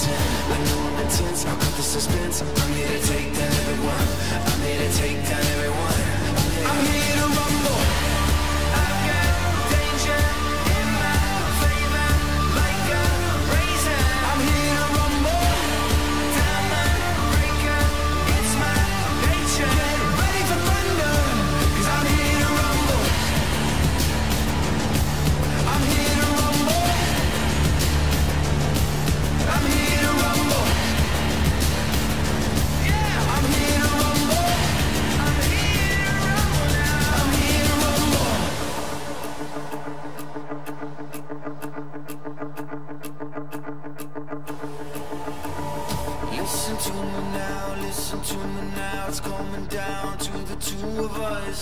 pretend. I know I'm intense, I'll cut the suspense. I'm here to take down everyone. I'm here to take down everyone. I'm here to rumble. I've got danger in my favor, like a razor. I'm here to rumble. Diamond breaker, it's my nature. Get ready for thunder, 'cause I'm here to rumble. I'm here to rumble. I'm here to rumble. Yeah, I'm here to rumble. I'm here to rumble now. I'm here to rumble. Listen to me now, listen to me now. It's coming down to the two of us.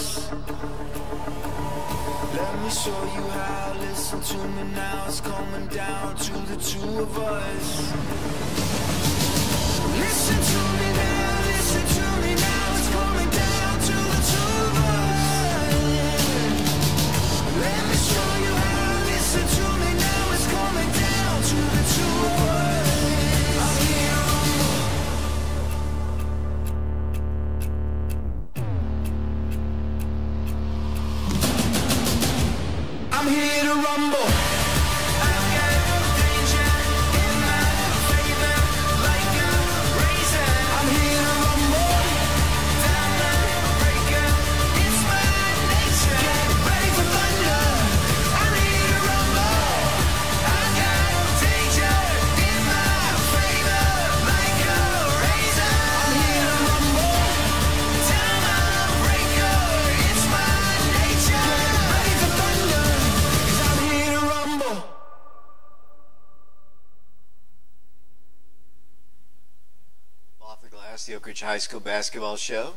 Let me show you how. Listen to me now. It's coming down to the two of us. Listen to me now. Listen to me now. It's coming down to the two of us. Let me show you how. Listen to me now. It's coming down to the two of us. I'm here to rumble. I'm here to rumble. I've got danger in my favor, like a razor. I'm here to rumble. Diamond breaker, it's my nature. Get ready for thunder. I'm here to rumble. I've got danger in my favor, like a razor. I'm here to rumble. Diamond breaker, it's my nature. Get ready for thunder. I'm here to rumble. Off the Glass, the Oak Ridge High School basketball show.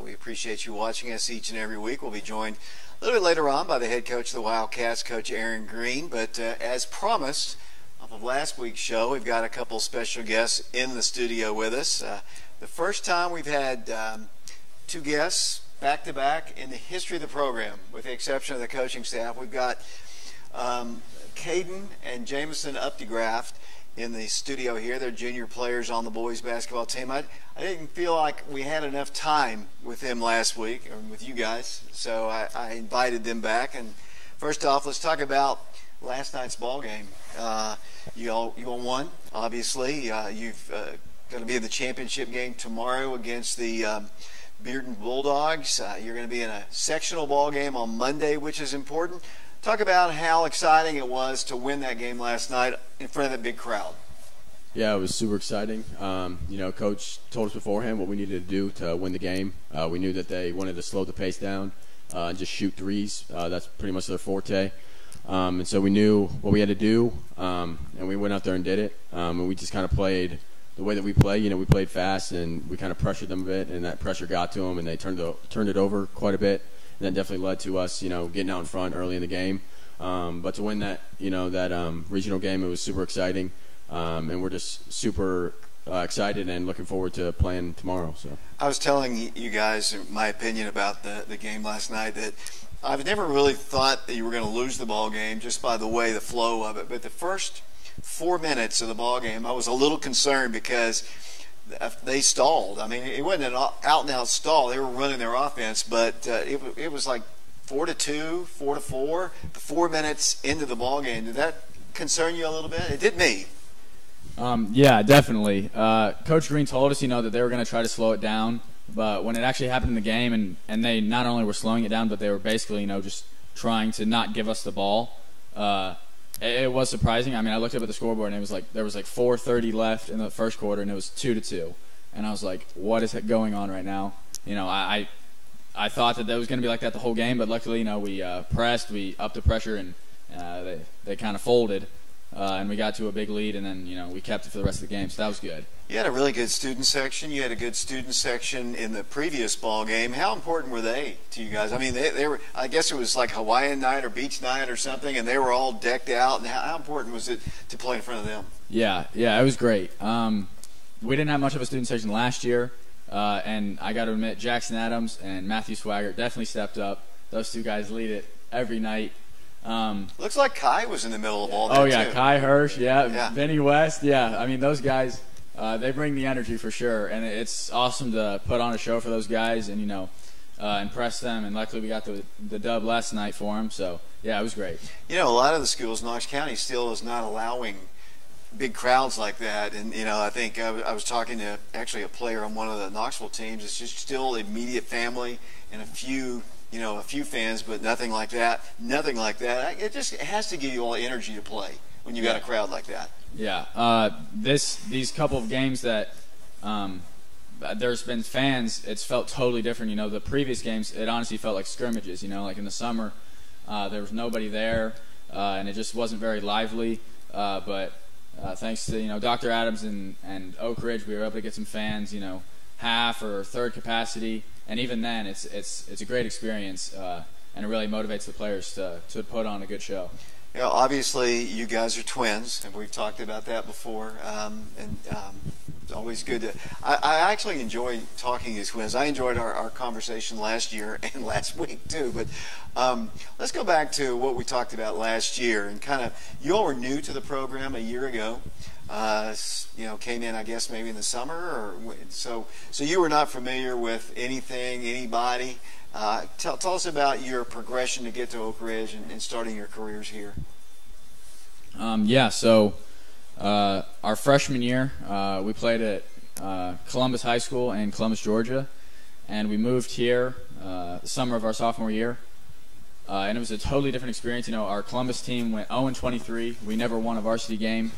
We appreciate you watching us each and every week. We'll be joined a little bit later on by the head coach of the Wildcats, Coach Aaron Green. But as promised, off of last week's show, we've got a couple special guests in the studio with us. The first time we've had two guests back-to-back in the history of the program, with the exception of the coaching staff. We've got Caden and Jameson Updegraft in the studio here. They're junior players on the boys basketball team. I didn't feel like we had enough time with them last week, or with you guys, so I invited them back. And first off, let's talk about last night's ball game. You all won, obviously. You've going to be in the championship game tomorrow against the Bearden Bulldogs. You're going to be in a sectional ball game on Monday, which is important. Talk about how exciting it was to win that game last night in front of that big crowd. Yeah, it was super exciting. Coach told us beforehand what we needed to do to win the game. We knew that they wanted to slow the pace down and just shoot threes. That's pretty much their forte. And so we knew what we had to do, and we went out there and did it. And we just kind of played the way that we play. We played fast, and we kind of pressured them a bit, and that pressure got to them, and they turned it over quite a bit. And that definitely led to us, getting out in front early in the game. But to win that, that regional game, it was super exciting. And we're just super excited and looking forward to playing tomorrow. So I was telling you guys my opinion about the game last night, that I've never really thought that you were going to lose the ball game just by the way, the flow of it. But the first 4 minutes of the ball game, I was a little concerned because they stalled. I mean, it wasn't an out-and-out stall. They were running their offense, but it was like 4-2, 4-4, 4 minutes into the ball game. Did that concern you a little bit? It did me. Yeah, definitely. Coach Green told us, that they were going to try to slow it down, but when it actually happened in the game, and they not only were slowing it down, but they were basically, just trying to not give us the ball. It was surprising. I mean, I looked up at the scoreboard, and it was like there was like 4:30 left in the first quarter, and it was 2-2. And I was like, what is going on right now? I thought that was going to be like that the whole game, but luckily, we pressed, we upped the pressure, and they kind of folded, and we got to a big lead, and then we kept it for the rest of the game, so that was good. You had a really good student section. You had a good student section in the previous ball game. How important were they to you guys? I mean, they were. I guess it was like Hawaiian night or beach night or something, and they were all decked out. And how important was it to play in front of them? Yeah, it was great. We didn't have much of a student section last year, and I got to admit, Jackson Adams and Matthew Swaggart definitely stepped up. Those two guys lead it every night. Looks like Kai was in the middle of all that. Oh yeah, too. Kai Hirsch, Yeah. Vinny West, yeah. I mean, those guys, they bring the energy for sure, and it's awesome to put on a show for those guys and impress them. And luckily, we got the dub last night for them. So yeah, it was great. A lot of the schools, Knox County still is not allowing big crowds like that. And I think I was talking to actually a player on one of the Knoxville teams. It's just still immediate family and a few fans, but nothing like that. It has to give you all the energy to play when you got a crowd like that. Yeah. These couple of games that there's been fans, it's felt totally different. The previous games, it honestly felt like scrimmages. Like in the summer, there was nobody there, and it just wasn't very lively. But thanks to Dr. Adams and Oak Ridge, we were able to get some fans. Half or third capacity, and even then, it's a great experience, and it really motivates the players to put on a good show. Obviously, you guys are twins, and we've talked about that before. It's always good to. I actually enjoy talking to twins. I enjoyed our conversation last year and last week too. But let's go back to what we talked about last year, and kind of you all were new to the program a year ago. Came in, I guess, maybe in the summer, or so you were not familiar with anybody. Tell us about your progression to get to Oak Ridge and starting your careers here. So our freshman year, we played at Columbus High School in Columbus, Georgia, and we moved here the summer of our sophomore year. And it was a totally different experience. Our Columbus team went 0-23. We never won a varsity game.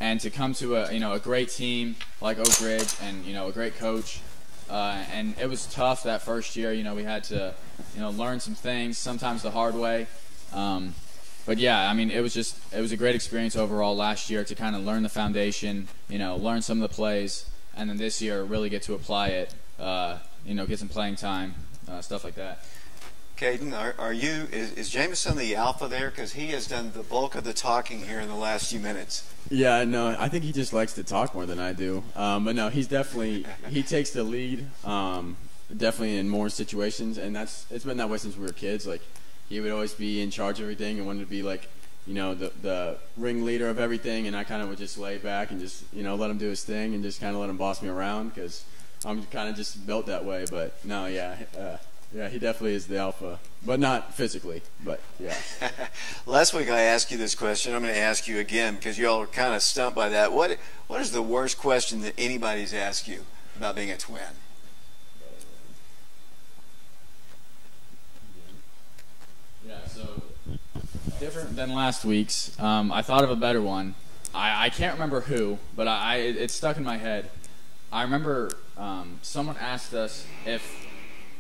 And to come to a great team like Oak Ridge and a great coach, and it was tough that first year. We had to learn some things, sometimes the hard way. But yeah, I mean, it was a great experience overall last year to kind of learn the foundation, learn some of the plays, and then this year really get to apply it, get some playing time, stuff like that. Caden, is Jameson the alpha there? Because he has done the bulk of the talking here in the last few minutes. Yeah, no, I think he just likes to talk more than I do. But no, he takes the lead, definitely in more situations, and it's been that way since we were kids. Like, he would always be in charge of everything and wanted to be like, the ringleader of everything, and I kind of would just lay back and just, let him do his thing and just kind of let him boss me around because I'm kind of just built that way. But no, yeah, he definitely is the alpha, but not physically, but yeah. Last week I asked you this question. I'm going to ask you again because you all are kind of stumped by that. What is the worst question that anybody's asked you about being a twin? Yeah, so different than last week's. I thought of a better one. I can't remember who, but it's stuck in my head. I remember someone asked us if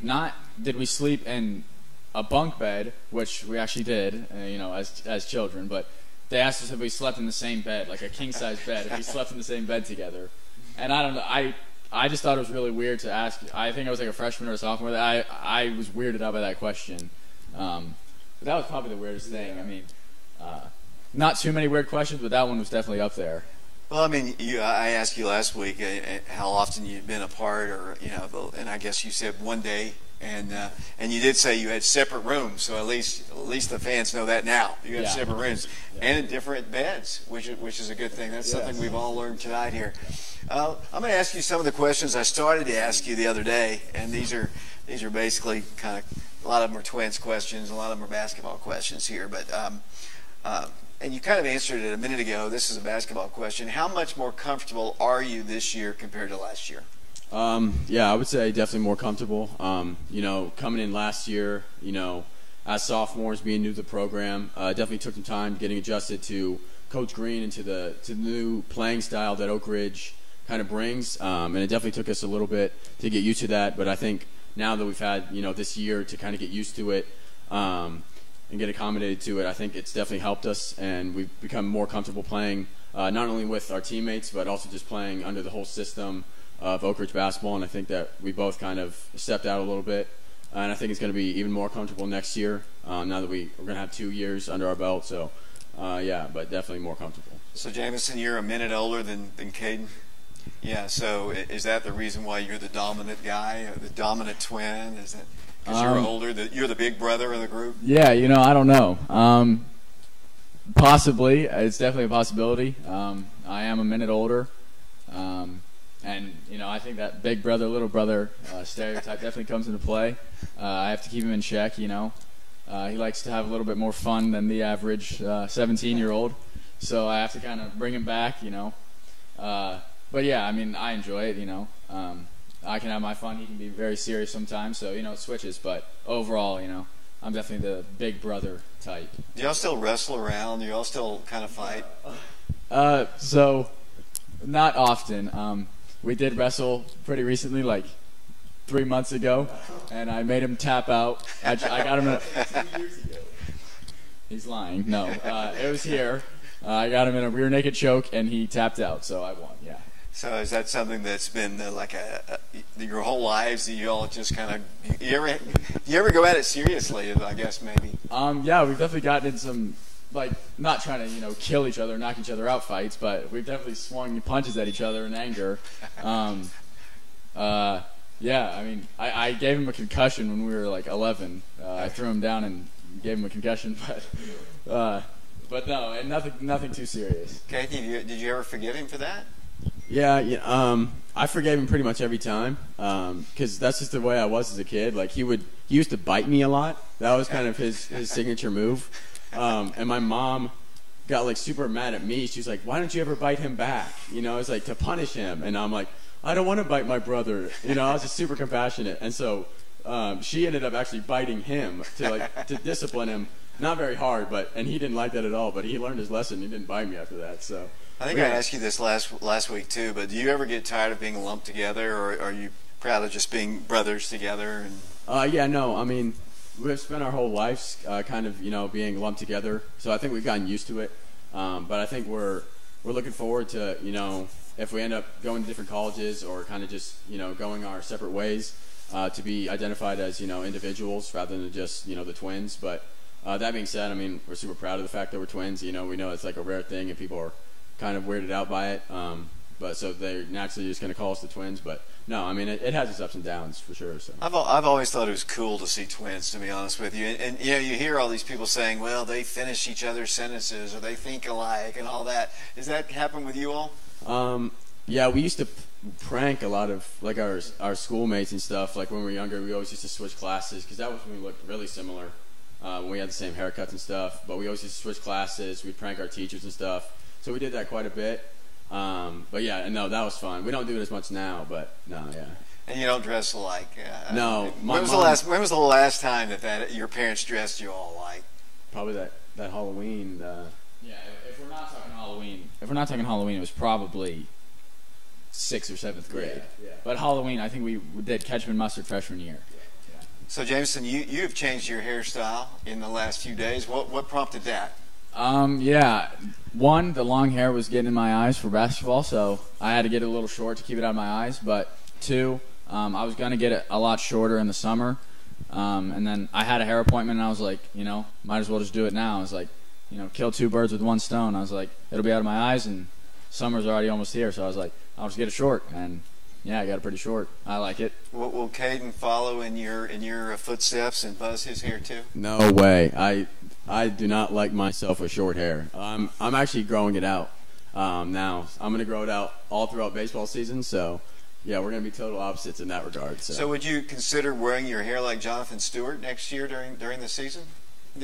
not did we sleep in a bunk bed, which we actually did, as children, but they asked us if we slept in the same bed, like a king-size bed, if we slept in the same bed together. And I don't know, I just thought it was really weird to ask. I think I was like a freshman or a sophomore. I was weirded out by that question. But that was probably the weirdest thing. I mean, not too many weird questions, but that one was definitely up there. Well, I mean, I asked you last week how often you'd been apart, or and I guess you said one day, and you did say you had separate rooms, so at least the fans know that now. You had separate rooms and different beds, which is a good thing. That's something we've all learned tonight here. I'm going to ask you some of the questions I started to ask you the other day, and these are basically kind of a lot of them are twins questions, a lot of them are basketball questions here, but. And you kind of answered it a minute ago. This is a basketball question. How much more comfortable are you this year compared to last year? Yeah, I would say definitely more comfortable. Coming in last year, as sophomores, being new to the program, definitely took some time getting adjusted to Coach Green and to the new playing style that Oak Ridge kind of brings. And it definitely took us a little bit to get used to that. But I think now that we've had, this year to kind of get used to it, and get accommodated to it, I think it's definitely helped us, and we've become more comfortable playing not only with our teammates, but also just playing under the whole system of Oak Ridge basketball. And I think that we both kind of stepped out a little bit, and I think it's going to be even more comfortable next year now that we're going to have 2 years under our belt. So, but definitely more comfortable. So, Jameson, you're a minute older than Caden? Yeah, so is that the reason why you're the dominant guy, the dominant twin? Is that because you're older, that you're the big brother of the group? Yeah, I don't know. Possibly. It's definitely a possibility. I am a minute older. And, I think that big brother, little brother stereotype definitely comes into play. I have to keep him in check, He likes to have a little bit more fun than the average 17-year-old. So I have to kind of bring him back, But, yeah, I enjoy it, I can have my fun. He can be very serious sometimes. So, it switches. But overall, I'm definitely the big brother type. Do y'all still wrestle around? Do y'all still kind of fight? So, not often. We did wrestle pretty recently, like 3 months ago, and I made him tap out. I got him 2 years ago. He's lying. No, it was here. I got him in a rear naked choke, and he tapped out, so I won, yeah. So is that something that's been like your whole lives? That you all just kind of you ever go at it seriously? I guess maybe. Yeah, we've definitely gotten in some, like, not trying to kill each other, knock each other out fights, but we've definitely swung punches at each other in anger. Yeah, I gave him a concussion when we were like 11. I threw him down and gave him a concussion, but no, and nothing too serious. Okay, did you ever forgive him for that? Yeah, I forgave him pretty much every time, because that's just the way I was as a kid. Like, he used to bite me a lot. That was kind of his signature move. And my mom got like super mad at me. She was like, "Why don't you ever bite him back?" It's like to punish him. And I'm like, "I don't want to bite my brother." I was just super compassionate. And so she ended up actually biting him to discipline him. Not very hard, and he didn't like that at all. But he learned his lesson. He didn't bite me after that. So I think I asked you this last week too. But do you ever get tired of being lumped together, or are you proud of just being brothers together? Yeah, no. We've spent our whole lives kind of, being lumped together. So I think we've gotten used to it. But I think we're looking forward to, if we end up going to different colleges or kind of just, going our separate ways, to be identified as, individuals rather than just, the twins. But that being said, we're super proud of the fact that we're twins. We know it's like a rare thing and people are kind of weirded out by it. But so they're naturally just going to call us the twins. But no, it has its ups and downs for sure. So I've always thought it was cool to see twins, to be honest with you. And you hear all these people saying, well, they finish each other's sentences or they think alike and all that. Does that happen with you all? Yeah, we used to prank a lot of like our schoolmates and stuff. Like when we were younger, we always used to switch classes because that was when we looked really similar. When we had the same haircuts and stuff. But we always used to switch classes. We'd prank our teachers and stuff. So we did that quite a bit. But yeah, no, that was fun. We don't do it as much now, but no, yeah. And you don't dress alike. No. When was the last time that your parents dressed you all alike? Probably that Halloween. Yeah, if we're not talking Halloween, it was probably 6th or 7th grade. Yeah. But Halloween, I think we did ketchup and mustard freshman year. Yeah. So Jameson, you've changed your hairstyle in the last few days. What prompted that? Yeah. One, the long hair was getting in my eyes for basketball, so I had to get it a little short to keep it out of my eyes. But two, I was going to get it a lot shorter in the summer. And then I had a hair appointment, and I was like, might as well just do it now. I was like, kill two birds with one stone. I was like, it'll be out of my eyes, and summer's already almost here. So I was like, I'll just get it short. And yeah, I got it pretty short. I like it. Will Caden follow in your footsteps and buzz his hair too? No way. I do not like myself with short hair. I'm actually growing it out now. I'm going to grow it out all throughout baseball season. So, yeah, we're going to be total opposites in that regard. So would you consider wearing your hair like Jonathan Stewart next year during the season?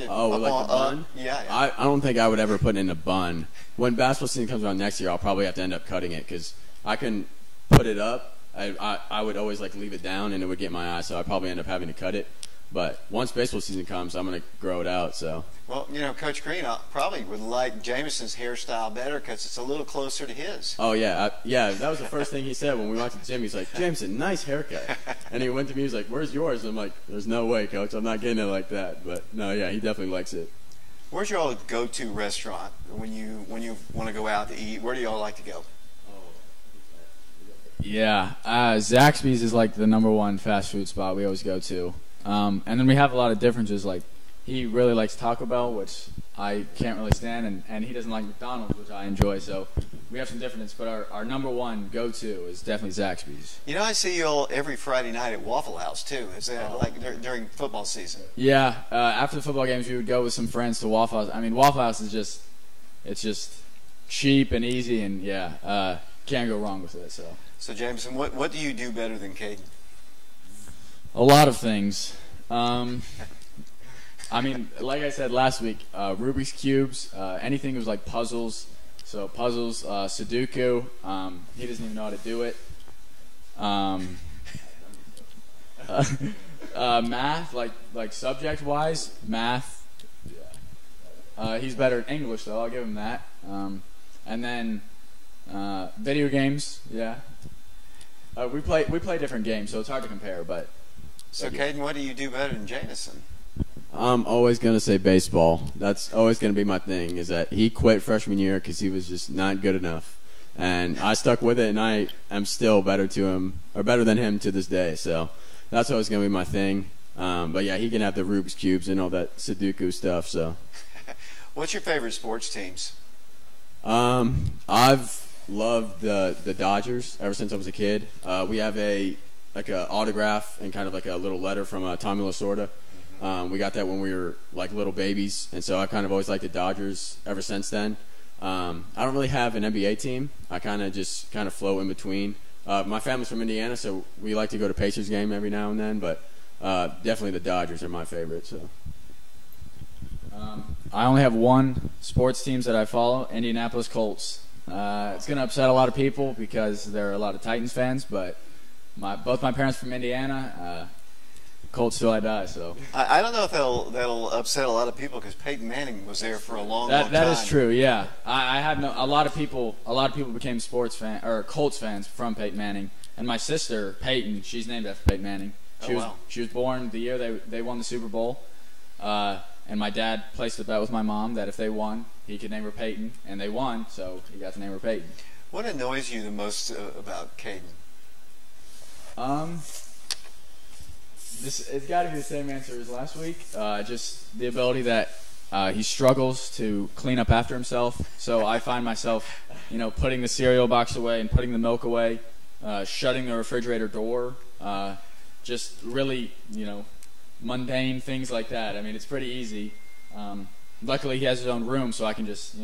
Oh, like a bun? Yeah. I don't think I would ever put it in a bun. When basketball season comes around next year, I'll probably have to end up cutting it because I can put it up. I would always leave it down and it would get my eye, so I'd probably end up having to cut it. But once baseball season comes, I'm going to grow it out. So. Well, Coach Green probably would like Jameson's hairstyle better because it's a little closer to his. Oh, yeah. That was the first thing he said when we went to the gym. He's like, Jameson, nice haircut. And he went to me, he was like, where's yours? And I'm like, there's no way, Coach. I'm not getting it like that. But, no, yeah, he definitely likes it. Where's your go-to restaurant when you want to go out to eat? Where do y'all like to go? Yeah, Zaxby's is like the number one fast food spot we always go to. And then we have a lot of differences. Like, he really likes Taco Bell, which I can't really stand, and he doesn't like McDonald's, which I enjoy. So we have some difference, but our number one go-to is definitely Zaxby's. You know, I see you all every Friday night at Waffle House too. Is that like during football season? Yeah, after the football games, we would go with some friends to Waffle House. I mean, Waffle House is just cheap and easy, and can't go wrong with it. So Jameson, what do you do better than Caden? A lot of things. I mean, like I said last week, Rubik's Cubes, anything that was like puzzles. So puzzles, Sudoku, he doesn't even know how to do it. Math, like subject-wise, math. He's better at English, though. I'll give him that. And then video games, yeah. We play different games, so it's hard to compare. But so, Caden, what do you do better than Jamison? I'm always going to say baseball. That's always going to be my thing, is that he quit freshman year because he was just not good enough. And I stuck with it, and I am still better than him to this day. So that's always going to be my thing. But, yeah, he can have the Rubik's Cubes and all that Sudoku stuff. So, what's your favorite sports teams? I've loved the Dodgers ever since I was a kid. We have a autograph and kind of like a little letter from Tommy Lasorda. We got that when we were like little babies, and so I kind of always liked the Dodgers ever since then. I don't really have an NBA team. I kind of flow in between. My family's from Indiana, so we like to go to Pacers game every now and then, but definitely the Dodgers are my favorite. So I only have one sports teams that I follow, Indianapolis Colts. It's going to upset a lot of people because there are a lot of Titans fans, but both my parents from Indiana. Colts till I die. So I don't know if that'll upset a lot of people because Peyton Manning was there for a long time. That is true. Yeah, I have a lot of people became Colts fans from Peyton Manning, and my sister Peyton, she's named after Peyton Manning. She was born the year they won the Super Bowl, and my dad placed a bet with my mom that if they won, he could name her Peyton, and they won, so he got to name her Peyton. What annoys you the most about Caden? It's got to be the same answer as last week. Just the ability that he struggles to clean up after himself. So I find myself, putting the cereal box away and putting the milk away, shutting the refrigerator door, just really, mundane things like that. I mean, it's pretty easy. Luckily, he has his own room, so I can just,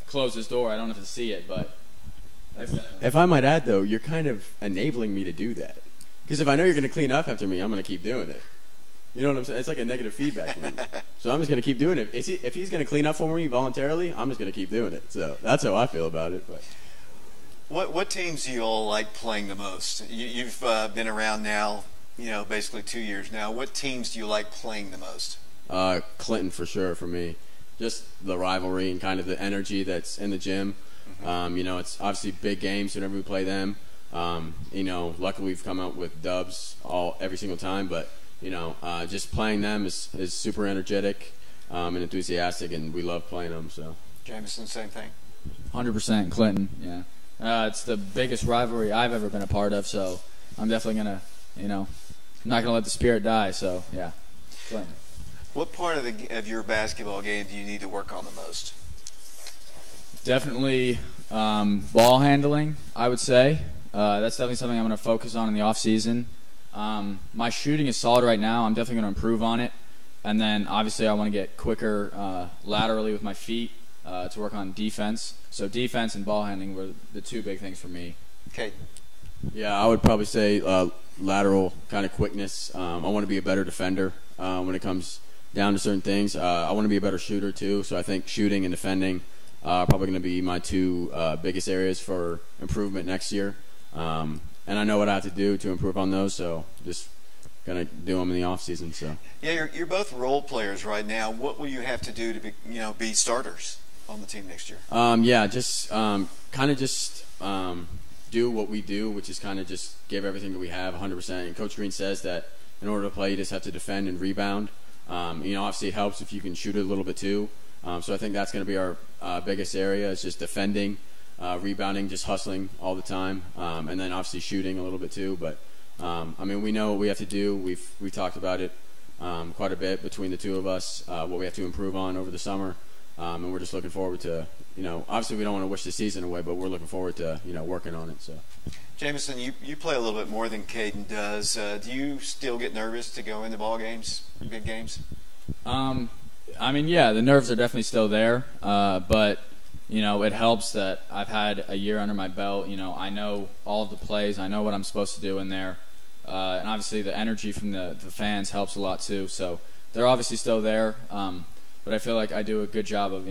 close his door. I don't have to see it, but. If I might add, though, you're kind of enabling me to do that. Because if I know you're going to clean up after me, I'm going to keep doing it. You know what I'm saying? It's like a negative feedback loop. So I'm just going to keep doing it. If he's going to clean up for me voluntarily, I'm just going to keep doing it. So that's how I feel about it. But what teams do you all like playing the most? You've been around now, basically 2 years now. What teams do you like playing the most? Clinton for sure for me. Just the rivalry and kind of the energy that's in the gym. It's obviously big games whenever we play them. Luckily we've come out with dubs every single time, but just playing them is super energetic and enthusiastic, and we love playing them. So Jameson, same thing. 100% Clinton. Yeah, it's the biggest rivalry I've ever been a part of. So I'm definitely gonna, not gonna let the spirit die. So yeah, Clinton. What part of your basketball game do you need to work on the most? Definitely ball handling, I would say. That's definitely something I'm going to focus on in the off season. My shooting is solid right now. I'm definitely going to improve on it. And then obviously I want to get quicker laterally with my feet to work on defense. So defense and ball handling were the two big things for me. Okay. Yeah, I would probably say lateral kind of quickness. I want to be a better defender when it comes down to certain things. I want to be a better shooter too. So I think shooting and defending are probably going to be my two biggest areas for improvement next year. And I know what I have to do to improve on those, so just gonna do them in the off season. So yeah, you're both role players right now. What will you have to do to be starters on the team next year? Do what we do, which is kind of just give everything that we have 100%. And Coach Green says that in order to play, you just have to defend and rebound. Obviously it helps if you can shoot it a little bit too. So I think that's going to be our biggest area is just defending. Rebounding, just hustling all the time, and then obviously shooting a little bit too. But we know what we have to do. We've talked about it quite a bit between the two of us. What we have to improve on over the summer, and we're just looking forward to, obviously we don't want to wish the season away, but we're looking forward to, working on it. So, Jamison, you play a little bit more than Caden does. Do you still get nervous to go into ball games, big games? I mean, yeah, the nerves are definitely still there, but it helps that I've had a year under my belt. I know all of the plays. I know what I'm supposed to do in there. And obviously the energy from the fans helps a lot too. So they're obviously still there. But I feel like I do a good job of,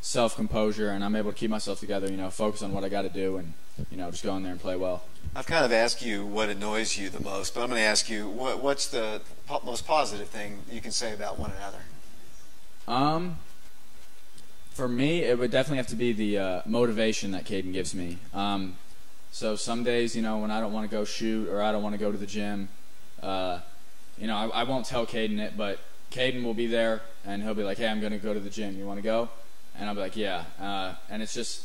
self-composure, and I'm able to keep myself together, focus on what I got to do and, just go in there and play well. I've kind of asked you what annoys you the most, but I'm going to ask you what's the most positive thing you can say about one another? For me, it would definitely have to be the motivation that Caden gives me. So some days, when I don't want to go shoot or I don't want to go to the gym, I won't tell Caden it, but Caden will be there and he'll be like, "Hey, I'm going to go to the gym. You want to go?" And I'll be like, "Yeah." And it's just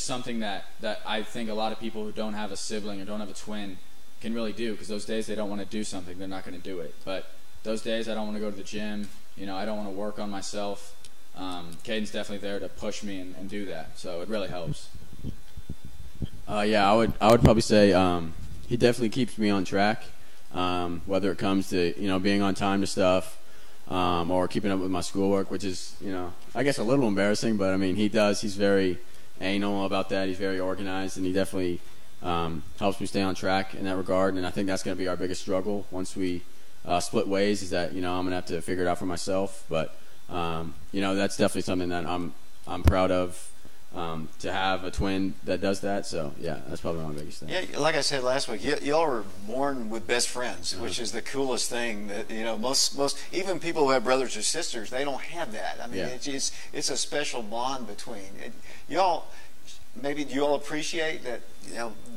something that I think a lot of people who don't have a sibling or don't have a twin can really do, because those days they don't want to do something, they're not going to do it. But those days I don't want to go to the gym, I don't want to work on myself. Caden's definitely there to push me and do that, so it really helps. Yeah, I would probably say he definitely keeps me on track, whether it comes to being on time to stuff, or keeping up with my schoolwork, which is I guess a little embarrassing, but I mean he's very anal about that. He's very organized, and he definitely helps me stay on track in that regard. And I think that's going to be our biggest struggle once we split ways, is that I'm going to have to figure it out for myself. But that's definitely something that I'm proud of. To have a twin that does that, so yeah, that's probably my biggest thing. Yeah, like I said last week, y'all were born with best friends, which is the coolest thing. That most even people who have brothers or sisters, they don't have that. I mean, it's a special bond between y'all. Maybe do you all appreciate that?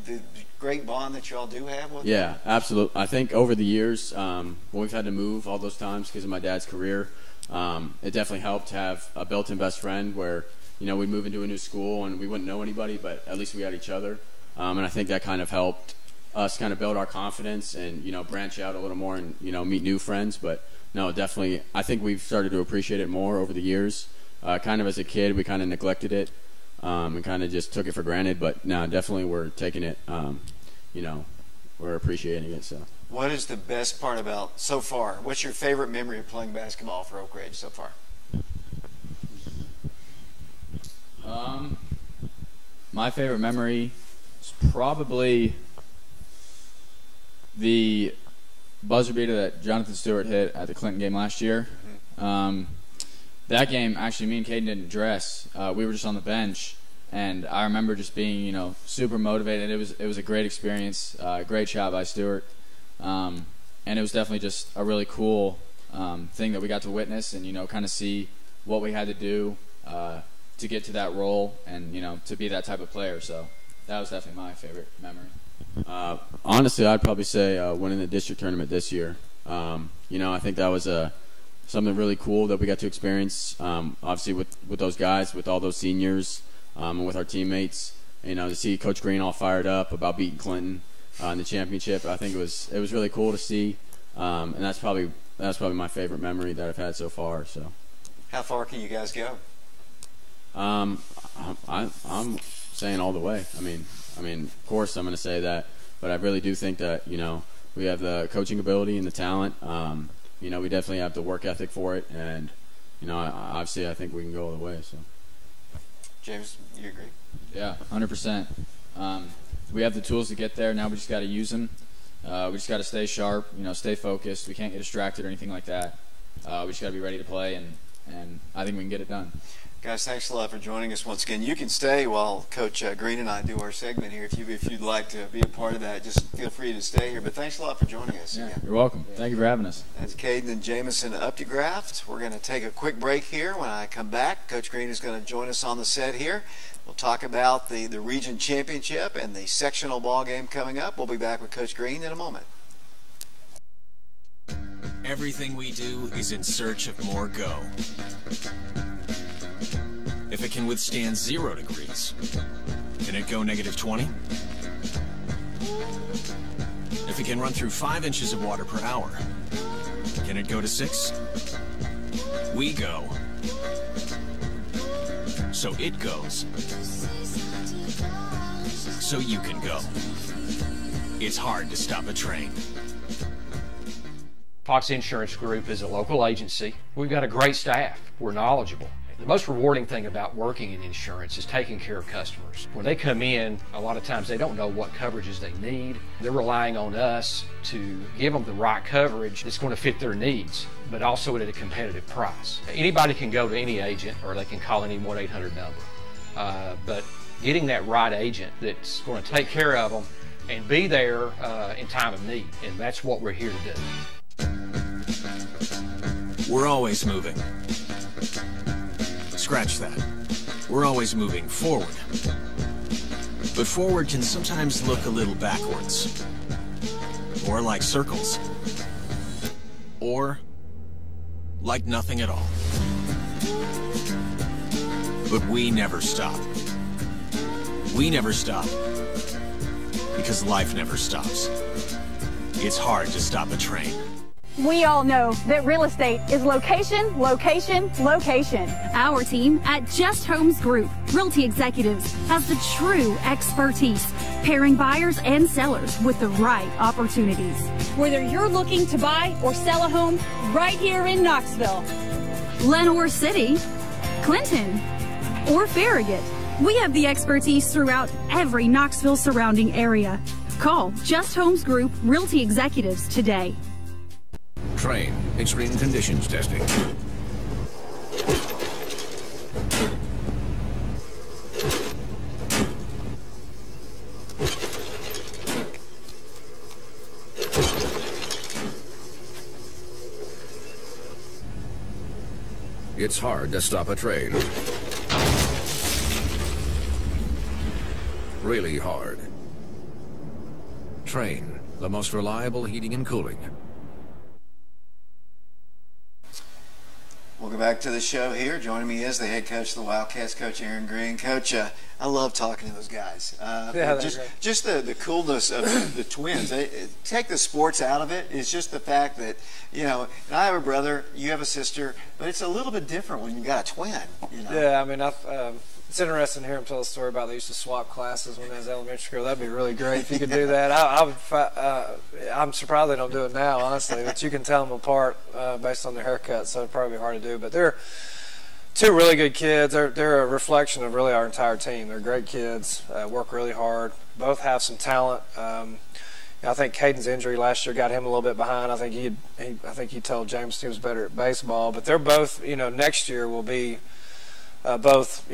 The great bond that y'all do have with them? Absolutely. I think over the years, when we've had to move all those times because of my dad's career, it definitely helped to have a built-in best friend where we'd move into a new school and we wouldn't know anybody, but at least we had each other. And I think that kind of helped us kind of build our confidence and, branch out a little more and, meet new friends. But no, definitely, I think we've started to appreciate it more over the years. Kind of as a kid, we kind of neglected it and kind of just took it for granted. But now definitely we're taking it, we're appreciating it. So, what is the best part about so far? What's your favorite memory of playing basketball for Oak Ridge so far? My favorite memory is probably the buzzer beater that Jonathan Stewart hit at the Clinton game last year. That game, actually, me and Caden didn't dress. We were just on the bench, and I remember just being, super motivated. It was a great experience, great shot by Stewart, and it was definitely just a really cool thing that we got to witness and kind of see what we had to do to get to that role and to be that type of player. So that was definitely my favorite memory. Honestly, I'd probably say winning the district tournament this year. I think that was something really cool that we got to experience. Obviously with those guys, with all those seniors, and with our teammates. To see Coach Green all fired up about beating Clinton in the championship. I think it was really cool to see, and that's probably my favorite memory that I've had so far. So, how far can you guys go? I'm saying all the way. I mean, of course I'm going to say that, but I really do think that we have the coaching ability and the talent. We definitely have the work ethic for it, and obviously I think we can go all the way. So, James, you agree? Yeah, 100%. We have the tools to get there. Now we just got to use them. We just got to stay sharp. Stay focused. We can't get distracted or anything like that. We just got to be ready to play, and I think we can get it done. Guys, thanks a lot for joining us once again. You can stay while Coach Green and I do our segment here. If you'd like to be a part of that, just feel free to stay here. But thanks a lot for joining us. Yeah, you're welcome. Thank you for having us. That's Caden and Jamison Updegraft. We're going to take a quick break here. When I come back, Coach Green is going to join us on the set here. We'll talk about the region championship and the sectional ball game coming up. We'll be back with Coach Green in a moment. Everything we do is in search of more go. If it can withstand 0 degrees, can it go -20? If it can run through 5 inches of water per hour, can it go to 6? We go. so it goes. So you can go. It's hard to stop a train. Fox Insurance Group is a local agency. We've got a great staff. We're knowledgeable. The most rewarding thing about working in insurance is taking care of customers. When they come in, a lot of times they don't know what coverages they need. They're relying on us to give them the right coverage that's going to fit their needs, but also at a competitive price. Anybody can go to any agent or they can call any 1-800 number. But getting that right agent that's going to take care of them and be there in time of need, and that's what we're here to do. We're always moving. Scratch that. We're always moving forward. But forward can sometimes look a little backwards. Or like circles. Or like nothing at all. But we never stop. We never stop. Because life never stops. It's hard to stop a train. We all know that real estate is location, location, location. Our team at Just Homes Group Realty Executives has the true expertise, pairing buyers and sellers with the right opportunities. Whether you're looking to buy or sell a home right here in Knoxville, Lenoir City, Clinton, or Farragut, we have the expertise throughout every Knoxville surrounding area. Call Just Homes Group Realty Executives today. Train extreme conditions testing. It's hard to stop a train. Really hard. Train, the most reliable heating and cooling. Welcome back to the show here. Joining me is the head coach of the Wildcats, Coach Aaron Green. Coach, I love talking to those guys. Just the coolness of the twins. Take the sports out of it. It's just the fact that, you know, and I have a brother, you have a sister, but it's a little bit different when you got a twin. You know? Yeah, I mean, it's interesting to hear him tell a story about they used to swap classes when they was elementary school. That'd be really great if you could do that. I'm surprised they don't do it now, honestly. But you can tell them apart based on their haircuts, so it'd probably be hard to do. But they're two really good kids. They're a reflection of really our entire team. They're great kids, work really hard. Both have some talent. I think Caden's injury last year got him a little bit behind. I think he told James he was better at baseball. But they're both, next year will be both,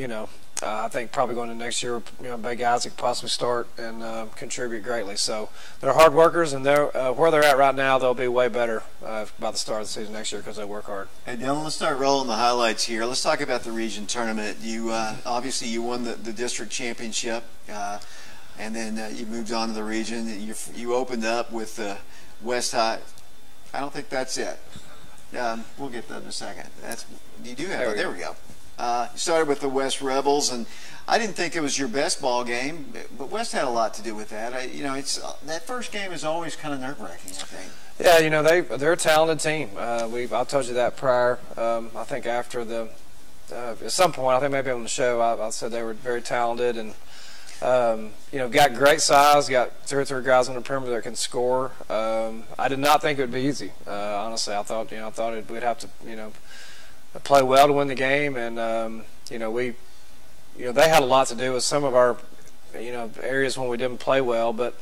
I think probably going into next year, big guys that could possibly start and contribute greatly. So they're hard workers, and they're where they're at right now, they'll be way better by the start of the season next year because they work hard. Hey, Dylan, let's start rolling the highlights here. Let's talk about the region tournament. You obviously you won the district championship, and then you moved on to the region. You opened up with West High. I don't think that's it. We'll get that in a second. You do have it. There we go. You started with the West Rebels, and I didn't think it was your best ball game, but West had a lot to do with that. It's that first game is always kind of nerve-wracking, I think. Yeah, they're a talented team. I told you that prior. I think after at some point, I think maybe on the show, I said they were very talented and got great size. Got 2 or 3 guys on the perimeter that can score. I did not think it would be easy. Honestly, I thought we'd have to play well to win the game, and they had a lot to do with some of our areas when we didn't play well, but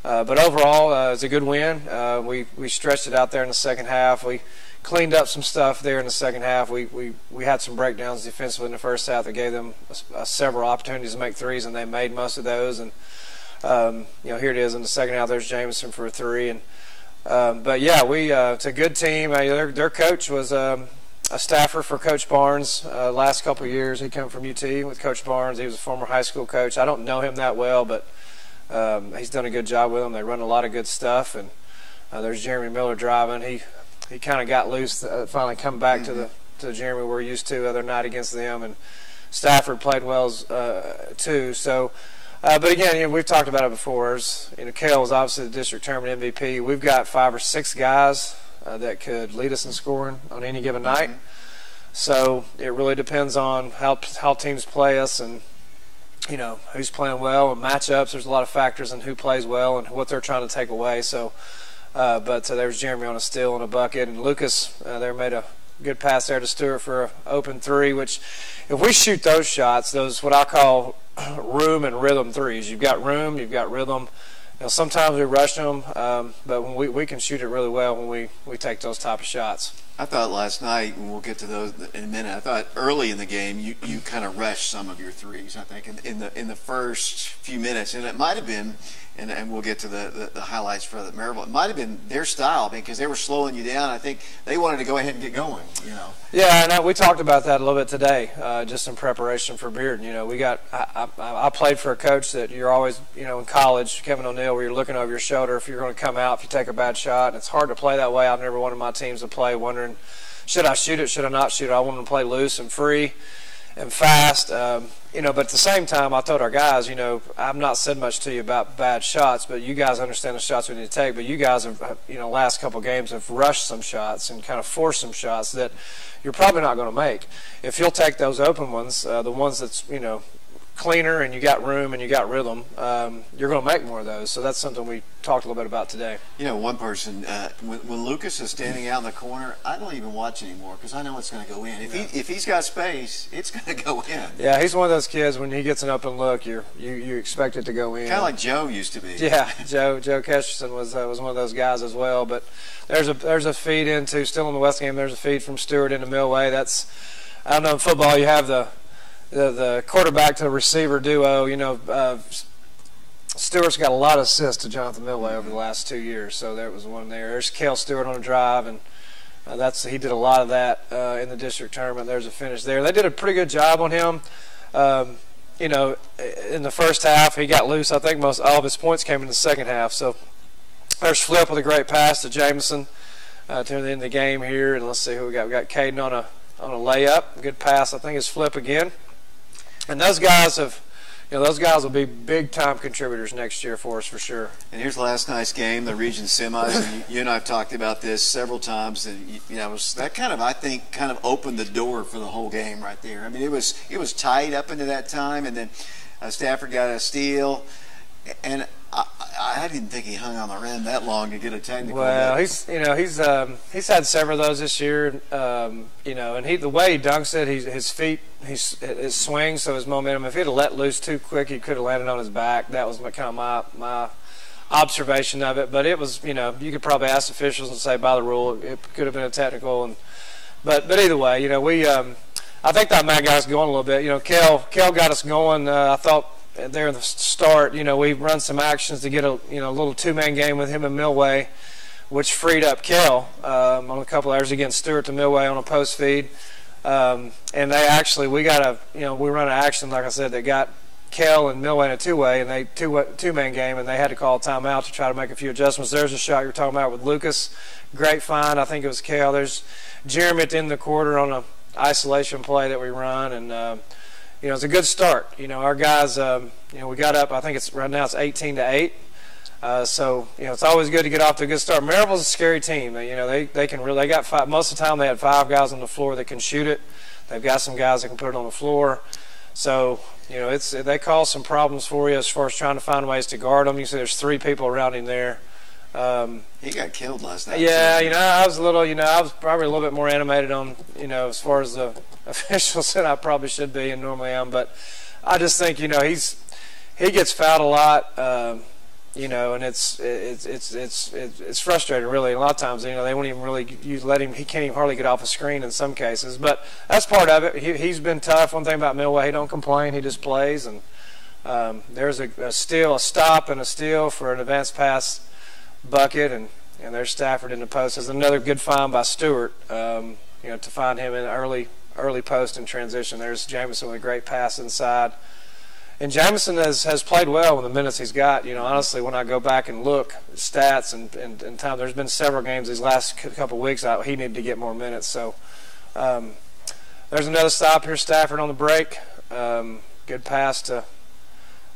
overall it's a good win. We stretched it out there in the second half. We cleaned up some stuff there in the second half. We had some breakdowns defensively in the first half that gave them several opportunities to make threes, and they made most of those. And here it is in the second half. There's Jameson for a 3, and it's a good team. Their coach was a staffer for Coach Barnes last couple of years. He came from UT with Coach Barnes. He was a former high school coach. I don't know him that well, but he's done a good job with them. They run a lot of good stuff, and there's Jeremy Miller driving. He kind of got loose, finally come back to the Jeremy we're used to the other night against them, and Stafford played well too. So, but again, we've talked about it before. Kale was obviously the district tournament MVP. We've got 5 or 6 guys that could lead us in scoring on any given night. So it really depends on how teams play us and, you know, who's playing well and matchups. There's a lot of factors in who plays well and what they're trying to take away. So, but there's Jeremy on a steal and a bucket, and Lucas there made a good pass there to Stewart for an open three, which if we shoot those shots, those what I call room and rhythm threes, you've got room, you've got rhythm. You know, sometimes we rush them, but when we can shoot it really well when we take those type of shots. I thought last night, and we'll get to those in a minute, I thought early in the game you kind of rushed some of your threes, I think, in the first few minutes. And it might have been, and we'll get to the highlights for the Maryville, it might have been their style because they were slowing you down. I think they wanted to go ahead and get going, you know. Yeah, and we talked about that a little bit today, just in preparation for Bearden. You know, I played for a coach that you're always, you know, in college, Kevin O'Neill, where you're looking over your shoulder if you're going to come out, if you take a bad shot. And it's hard to play that way. I've never wanted my teams to play wondering, should I shoot it, should I not shoot it? I want them to play loose and free and fast. You know, but at the same time, I told our guys, you know, I've not said much to you about bad shots, but you guys understand the shots we need to take. But you guys have, you know, last couple of games have rushed some shots and kind of forced some shots that you're probably not going to make. If you'll take those open ones, the ones that's, you know, cleaner and you got room and you got rhythm, you're going to make more of those. So that's something we talked a little bit about today. You know, one person, when Lucas is standing out in the corner, I don't even watch anymore because I know it's going to go in. If he's got space, it's going to go in. Yeah, he's one of those kids, when he gets an open look, you expect it to go in. Kind of like Joe used to be. Yeah, Joe Kesterson was one of those guys as well. But there's a feed into, still in the West game, there's a feed from Stewart into Millway. That's, I don't know, in football you have the quarterback to receiver duo. You know, Stewart's got a lot of assists to Jonathan Millway over the last 2 years, so there was one there. There's Cale Stewart on a drive, and he did a lot of that in the district tournament. There's a finish there. They did a pretty good job on him. You know, in the first half, he got loose. I think all of his points came in the second half. So there's Flip with a great pass to Jameson to the end of the game here, and let's see who we got. We got Caden on a layup. Good pass. I think it's Flip again. And those guys will be big-time contributors next year for us for sure. And here's last night's game, the region semis. And you and I have talked about this several times. And you know, that I think, opened the door for the whole game right there. I mean, it was tight up into that time, and then Stafford got a steal, and I didn't think he hung on the rim that long to get a technical. Well, he's had several of those this year. You know, and the way he dunks it, his feet, his swing, so his momentum. If he'd have let loose too quick, he could have landed on his back. That was kind of my observation of it. But it was, you know, you could probably ask officials and say by the rule it could have been a technical. But either way, you know, I think that Matt got us going a little bit. You know, Kel got us going. I thought there in the start, you know, we run some actions to get a little two-man game with him and Millway, which freed up Kel on a couple hours against Stewart to Millway on a post feed. And we run an action, like I said, that got Kel and Millway in a two-way, and they two-man game, and they had to call a timeout to try to make a few adjustments. There's a shot you're talking about with Lucas. Great find. I think it was Kel. There's Jeremy at the end of the quarter on an isolation play that we run, and you know, it's a good start. You know, our guys, you know, we got up, I think right now it's 18-8. So, you know, it's always good to get off to a good start. Maryville's a scary team. You know, they got five. Most of the time they had 5 guys on the floor that can shoot it. They've got some guys that can put it on the floor. So, you know, they cause some problems for you as far as trying to find ways to guard them. You see there's 3 people around him there. He got killed last night. Yeah, you know, I was probably a little bit more animated on, you know, as far as the officials than I probably should be and normally am. But I just think, you know, he gets fouled a lot, you know, and it's frustrating really. A lot of times, you know, they won't even really let him. He can't even hardly get off a screen in some cases. But that's part of it. He's been tough. One thing about Millway, he don't complain. He just plays. And there's a steal, a stop, and a steal for an advanced pass bucket, and there's Stafford in the post. There's another good find by Stewart, you know, to find him in early post and transition. There's Jameson with a great pass inside. And Jameson has played well in the minutes he's got. You know, honestly, when I go back and look at stats and time, there's been several games these last couple of weeks he needed to get more minutes. So there's another stop here, Stafford on the break. Good pass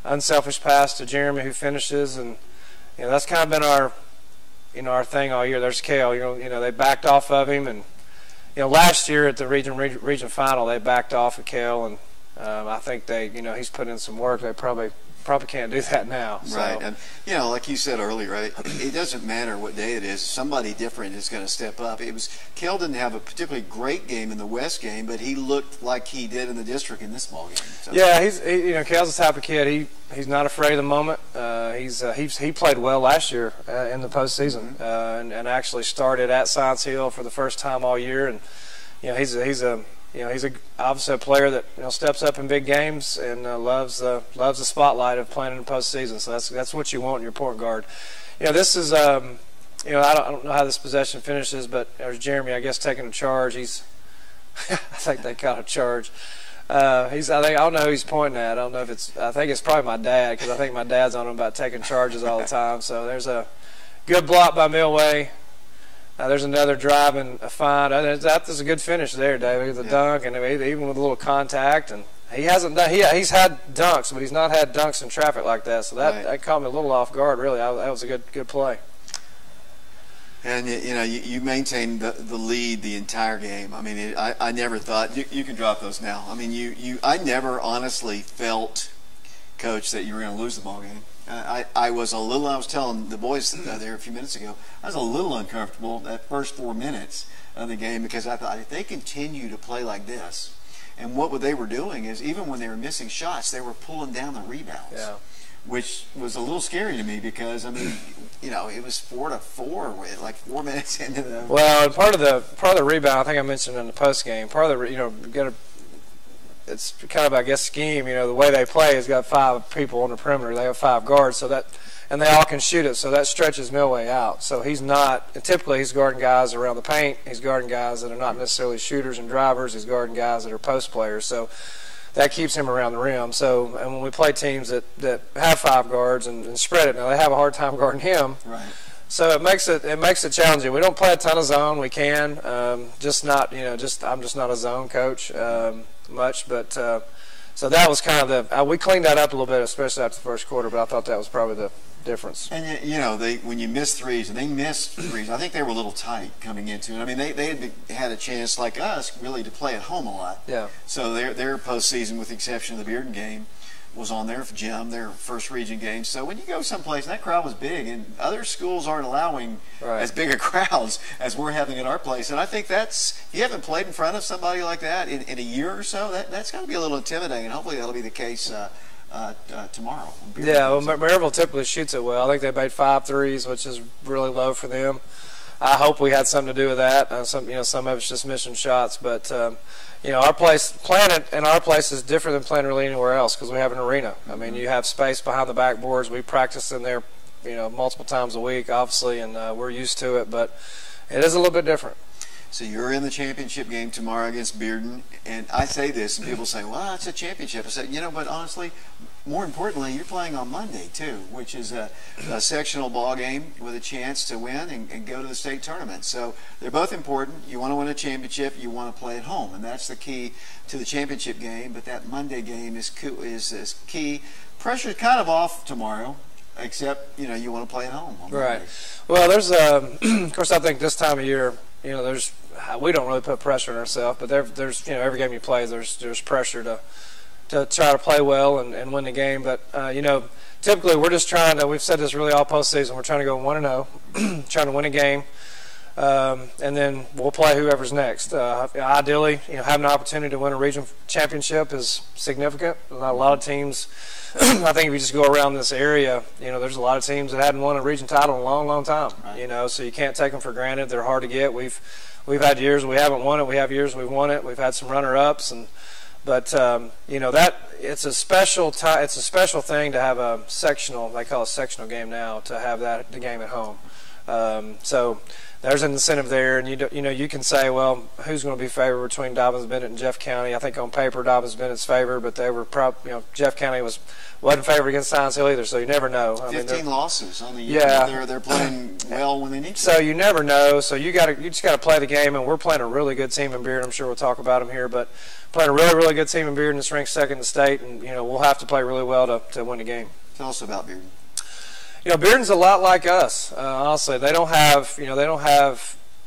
unselfish pass to Jeremy, who finishes. And you know, that's kind of been our thing all year. There's Cale. You know, they backed off of him, and last year at the region final, they backed off of Kel, and I think he's put in some work. They probably can't do that now. So. Right, and like you said earlier, right? It doesn't matter what day it is. Somebody different is going to step up. Kel didn't have a particularly great game in the West game, but he looked like he did in the district in this ball game. So. Yeah, Kel's the type of kid. He's not afraid of the moment. He played well last year in the postseason, and actually started at Science Hill for the first time all year. And he's obviously a player that steps up in big games and loves the spotlight of playing in the postseason. So that's what you want in your point guard. This is I don't know how this possession finishes, but there's Jeremy, I guess, taking a charge. I think they got a charge. I don't know who he's pointing at. I don't know if I think it's probably my dad, because I think my dad's on him about taking charges all the time. So there's a good block by Milway. There's another drive and a find. That's a good finish there, David. The dunk, and even with a little contact. And he's had dunks, but he's not had dunks in traffic like that. So that caught me a little off guard, really. That was a good play. And you maintained the lead the entire game. I mean, I never thought you can drop those now. I mean, I never honestly felt, Coach, that you were going to lose the ball game. I was telling the boys there a few minutes ago, I was a little uncomfortable that first 4 minutes of the game, because I thought if they continue to play like this, and what they were doing is even when they were missing shots, they were pulling down the rebounds. Yeah. Which was a little scary to me, because I mean, it was 4-4 with like 4 minutes into the. Well, part of the rebound, I think I mentioned in the post game. Part of the it's kind of, I guess, scheme. The way they play has got 5 people on the perimeter. They have 5 guards, and they all can shoot it. So that stretches Milway out. So he's not typically he's guarding guys around the paint. He's guarding guys that are not necessarily shooters and drivers. He's guarding guys that are post players. So that keeps him around the rim. So, and when we play teams that have 5 guards and spread it, now they have a hard time guarding him. Right. So it makes it challenging. We don't play a ton of zone. We can, I'm just not a zone coach much. But so that was kind of we cleaned that up a little bit, especially after the first quarter. But I thought that was probably the difference. And when you miss threes, and they missed threes, I think they were a little tight coming into it. I mean, they had a chance like us really to play at home a lot. Yeah. So their postseason, with the exception of the Bearden game, was on their gym, their first region game. So when you go someplace, and that crowd was big, and other schools aren't allowing as big a crowds as we're having at our place. And I think if you haven't played in front of somebody like that in a year or so, that's got to be a little intimidating. And hopefully that'll be the case tomorrow. Yeah, well, Maryville typically shoots it well. I think they made 5 threes, which is really low for them. I hope we had something to do with that. Some of it's just missing shots, but our playing in our place is different than playing really anywhere else, because we have an arena. I mean, you have space behind the backboards. We practice in there, multiple times a week, obviously, and we're used to it, but it is a little bit different. So you're in the championship game tomorrow against Bearden, and I say this, and people say, well, it's a championship. I said, but honestly, more importantly, you're playing on Monday, too, which is a sectional ball game with a chance to win and go to the state tournament. So they're both important. You want to win a championship, you want to play at home, and that's the key to the championship game, but that Monday game is key. Pressure's kind of off tomorrow, except, you want to play at home. Right. Well, there's, of course, I think this time of year, we don't really put pressure on ourselves, but there's every game you play, there's pressure to try to play well and win the game. But typically we're just trying to. We've said this really all postseason. We're trying to go 1-0, trying to win a game, and then we'll play whoever's next. Ideally, having an opportunity to win a regional championship is significant. Not a lot of teams. I think if you just go around this area, there's a lot of teams that hadn't won a region title in a long, long time. Right. So you can't take them for granted. They're hard to get. We've had years we haven't won it. We have years we've won it. We've had some runner-ups, but that it's a special it's a special thing to have a sectional. They call it a sectional game now, to have the game at home. So there's an incentive there, and you can say, well, who's going to be favored between Dobyns-Bennett and Jeff County? I think on paper Dobyns-Bennett's favored, but they were Jeff County wasn't favored against Science Hill either, so you never know. 15 losses on the year. Yeah, they're playing well when they need to. So you never know. So you just got to play the game, and we're playing a really good team in Bearden. I'm sure we'll talk about them here, but playing a really, really good team in Bearden that's ranked second in the state, and we'll have to play really well to win the game. Tell us about Bearden. Bearden's a lot like us. Honestly, they don't have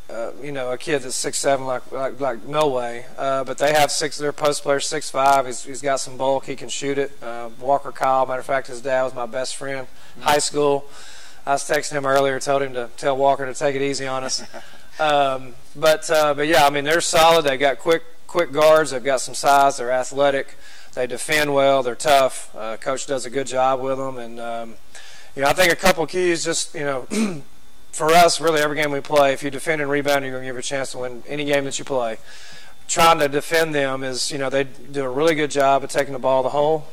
a kid that's 6'7", like Milway, but they have their post player 6'5". He's got some bulk. He can shoot it. Walker Kyle, matter of fact, his dad was my best friend in high school. I was texting him earlier, told him to tell Walker to take it easy on us. But yeah, I mean, they're solid. They got quick guards. They've got some size. They're athletic. They defend well. They're tough. Coach does a good job with them, and I think a couple keys just for us, really every game we play, if you defend and rebound, you're going to give a chance to win any game that you play. Trying to defend them is, they do a really good job of taking the ball to the hole.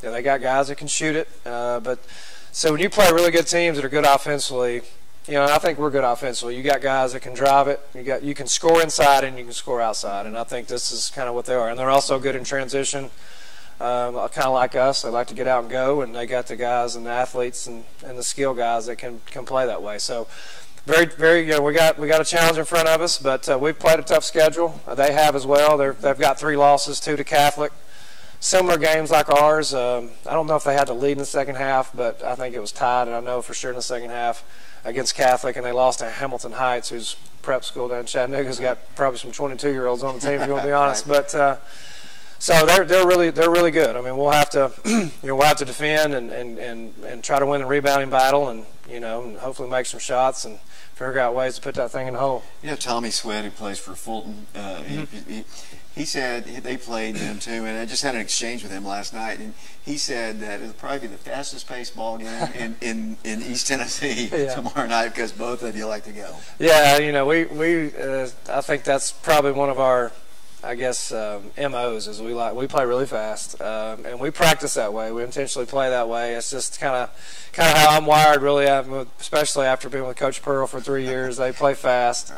They got guys that can shoot it, but so when you play really good teams that are good offensively, I think we're good offensively. You got guys that can drive it. You can score inside and you can score outside, and I think this is kind of what they are. And they're also good in transition, kind of like us. They like to get out and go, and they got the guys and the athletes and the skill guys that can play that way. So very, very, we got a challenge in front of us, but we've played a tough schedule. They have as well. They've got 3 losses, 2 to Catholic. Similar games like ours. I don't know if they had to lead in the second half, but I think it was tied, and I know for sure in the second half against Catholic, and they lost to Hamilton Heights, who's prep school down in Chattanooga. Who's got probably some 22-year-olds on the team, if you want to be honest. But so they're really good. I mean, we'll have to we'll have to defend and try to win the rebounding battle, and and hopefully make some shots and figure out ways to put that thing in the hole. Tommy Sweat, who plays for Fulton, he said they played them too, and I just had an exchange with him last night, and he said that it'll probably be the fastest-paced ball game in East Tennessee tomorrow night because both of you like to go. Yeah, I think that's probably one of our, MOs is we play really fast, and we practice that way. We intentionally play that way. It's just kind of how I'm wired, really, especially after being with Coach Pearl for 3 years. They play fast.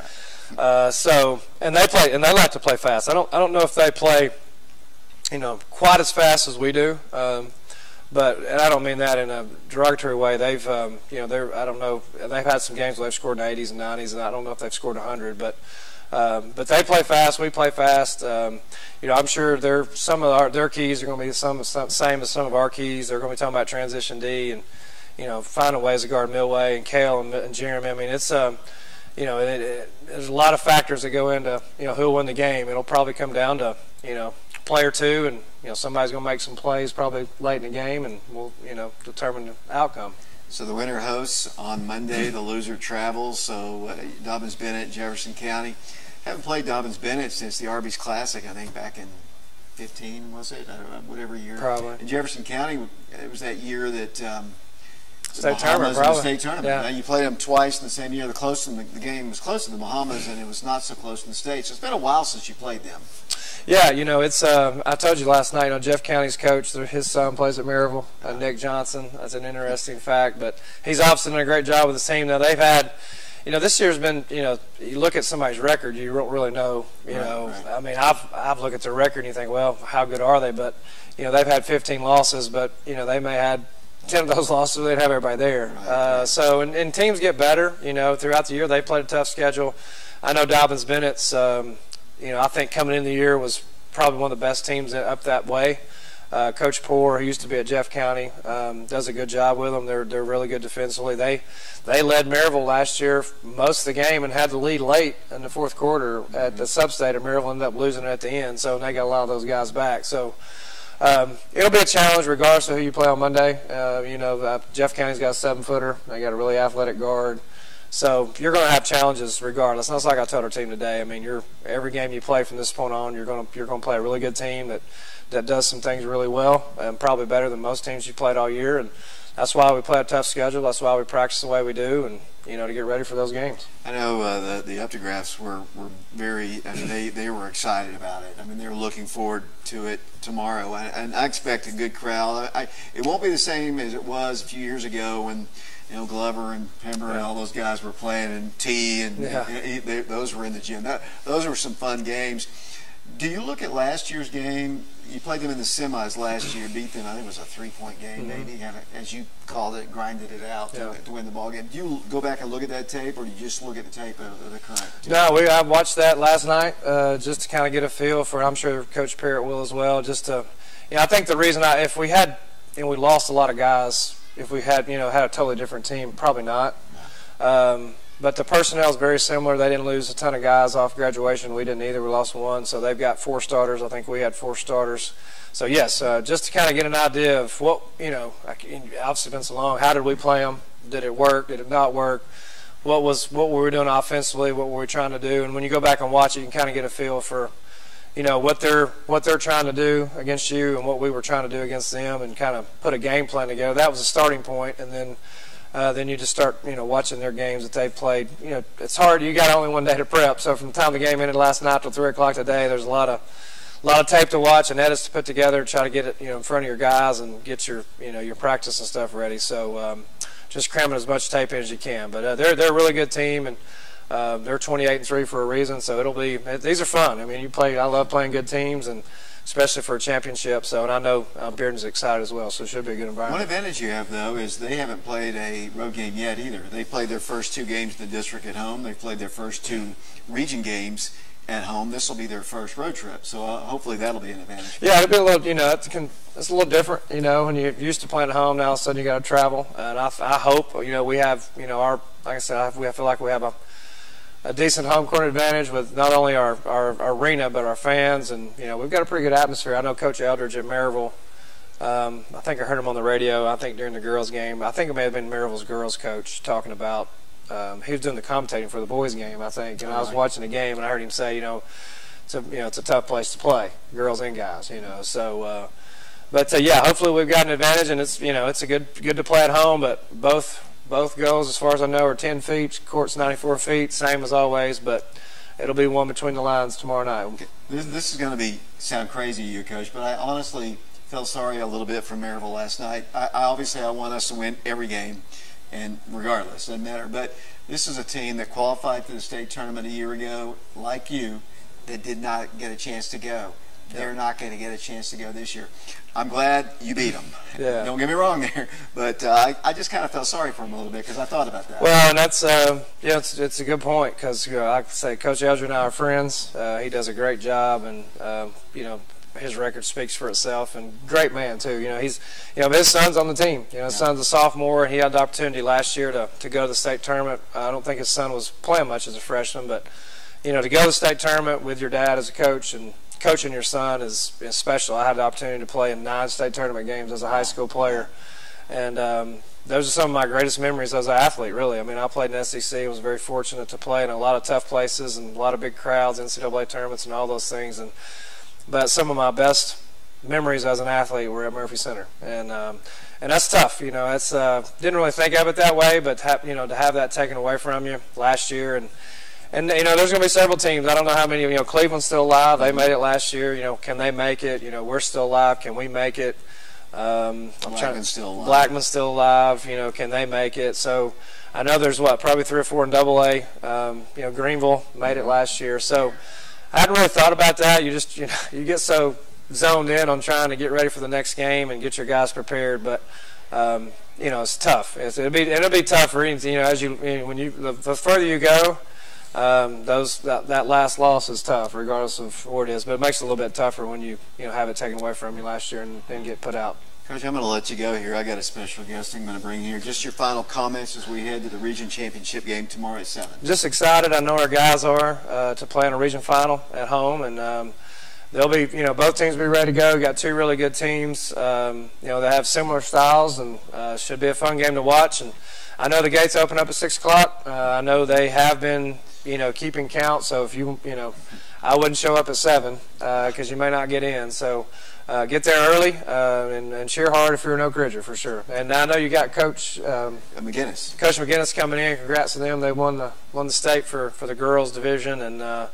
And they like to play fast. I don't know if they play, quite as fast as we do. But and I don't mean that in a derogatory way. They've, I don't know. They've had some games where they've scored in the 80s and 90s, and I don't know if they've scored 100. But they play fast. We play fast. I'm sure some of their keys are going to be the same as some of our keys. They're going to be talking about transition D and finding ways to guard Milway and Kale and Jeremy. I mean, it's there's a lot of factors that go into who'll win the game. It'll probably come down to play or two, and somebody's going to make some plays probably late in the game, and we'll determine the outcome. So the winner hosts on Monday. The loser travels. So Dobbins Bennett, Jefferson County. Haven't played Dobbins Bennett since the Arby's Classic, I think back in 15, was it? I don't know, whatever year. Probably. In Jefferson County, it was that year that. State tournament, probably. State tournament. Yeah. You played them twice in the same year. The game was close to the Bahamas, and it was not so close to the States. So it's been a while since you played them. Yeah, it's. I told you last night. Jeff County's coach, his son plays at Maryville. Nick Johnson. That's an interesting fact, but he's obviously done a great job with the team. Now they've had. This year's been. You look at somebody's record, you don't really know. Right. I mean, I've looked at their record and you think, well, how good are they? But they've had 15 losses, but they may have had 10 of those losses, they'd have everybody there. So and teams get better, throughout the year. They played a tough schedule. I know Dobbins Bennett's, I think coming in the year was probably one of the best teams up that way. Coach Poore, who used to be at Jeff County, does a good job with them. They're really good defensively. They led Maryville last year most of the game and had the lead late in the fourth quarter at the sub-state, and Maryville ended up losing it at the end. So they got a lot of those guys back. So it'll be a challenge regardless of who you play on Monday. Jeff County's got a 7-footer. They got a really athletic guard. So you're going to have challenges regardless. And that's like I told our team today. I mean, every game you play from this point on, you're going to play a really good team that does some things really well, and probably better than most teams you played all year. And that's why we play a tough schedule. That's why we practice the way we do, and to get ready for those games. I know the Updegraffs were very. I mean, they were excited about it. I mean, they were looking forward to it tomorrow, and I expect a good crowd. It won't be the same as it was a few years ago when Glover and Pember and all those guys were playing, and T and those were in the gym. Those were some fun games. Do you look at last year's game? You played them in the semis last year, beat them. I think it was a 3-point game, maybe. As you called it, grinded it out to win the ball game. Do you go back and look at that tape, or do you just look at the tape of the current team? No, I watched that last night just to kind of get a feel for. I'm sure Coach Parrott will as well. Just to, I think the reason if we had, we lost a lot of guys. If we had, had a totally different team, probably not. But the personnel is very similar. They didn't lose a ton of guys off graduation. We didn't either. We lost one. So they've got 4 starters. I think we had 4 starters. So, yes, just to kind of get an idea of what, obviously been so long, how did we play them? Did it work? Did it not work? What were we doing offensively? What were we trying to do? And when you go back and watch it, you can kind of get a feel for, what they're trying to do against you and what we were trying to do against them, and kind of put a game plan together. That was a starting point, and then you just start, watching their games that they've played. It's hard. You got only one day to prep. So from the time the game ended last night till 3 o'clock today, there's a lot of tape to watch and edits to put together, try to get it, in front of your guys and get your, your practice and stuff ready. So just cramming as much tape in as you can. But they're a really good team, and they're 28-3 for a reason. So these are fun. I mean, I love playing good teams, and especially for a championship. So, and I know Bearden's excited as well, so it should be a good environment. One advantage you have, though, is they haven't played a road game yet either. They played their first 2 games in the district at home. They played their first 2 region games at home. This will be their first road trip, so hopefully that'll be an advantage. Yeah, it'll be a little, it's a little different, when you're used to playing at home. Now all of a sudden you got to travel, and I hope, we have, like I said, I feel like we have a decent home court advantage with not only our arena but our fans, and we've got a pretty good atmosphere. I know Coach Eldridge at Maryville. I think I heard him on the radio. I think during the girls' game. I think it may have been Maryville's girls' coach talking about. He was doing the commentating for the boys' game, I think. And I was watching the game, and I heard him say, it's a tough place to play, girls and guys. So, yeah, hopefully we've got an advantage, and it's a good to play at home. But both goals, as far as I know, are 10 feet. Court's 94 feet, same as always. But it'll be one between the lines tomorrow night. Okay. This is going to sound crazy to you, Coach, but I honestly felt sorry a little bit for Maryville last night. Obviously I want us to win every game, and regardless, doesn't matter. But this is a team that qualified for the state tournament a year ago, like you, that did not get a chance to go. They're not going to get a chance to go this year. I'm glad you beat them. Yeah. Don't get me wrong there, but I just kind of felt sorry for them a little bit because I thought about that. Well, and that's it's a good point because like I say, Coach Eldridge and I are friends. He does a great job, and his record speaks for itself. And great man too. He's his son's on the team. His son's a sophomore, and he had the opportunity last year to go to the state tournament. I don't think his son was playing much as a freshman, but to go to the state tournament with your dad as a coach and coaching your son is special. I had the opportunity to play in 9 state tournament games as a high school player, and those are some of my greatest memories as an athlete, really. I mean, I played in SEC, was very fortunate to play in a lot of tough places and a lot of big crowds, NCAA tournaments and all those things. But some of my best memories as an athlete were at Murphy Center, and that's tough. That's didn't really think of it that way, but to have that taken away from you last year, and there's going to be several teams. I don't know how many. Cleveland's still alive. They made it last year. Can they make it? We're still alive. Can we make it? Blackman's still alive. Blackman's still alive. Can they make it? So I know there's probably 3 or 4 in AA. Greenville made it last year. So I hadn't really thought about that. You just you get so zoned in on trying to get ready for the next game and get your guys prepared, but. It's tough. It'll be tough for as the further you go. That last loss is tough, regardless of what it is. But it makes it a little bit tougher when you have it taken away from you last year and then get put out. Coach, I'm going to let you go here. I got a special guest I'm going to bring here. Just your final comments as we head to the region championship game tomorrow at 7. Just excited. I know our guys are to play in a region final at home, and they'll be. Both teams will be ready to go. Got 2 really good teams. They have similar styles, and should be a fun game to watch. And I know the gates open up at 6 o'clock. I know they have been. Keeping count. So if I wouldn't show up at 7 because you may not get in. So get there early and cheer hard if you're an Oak Ridger for sure. And I know you got Coach McGinnis. Coach McGinnis coming in. Congrats to them. They won the state for the girls division, and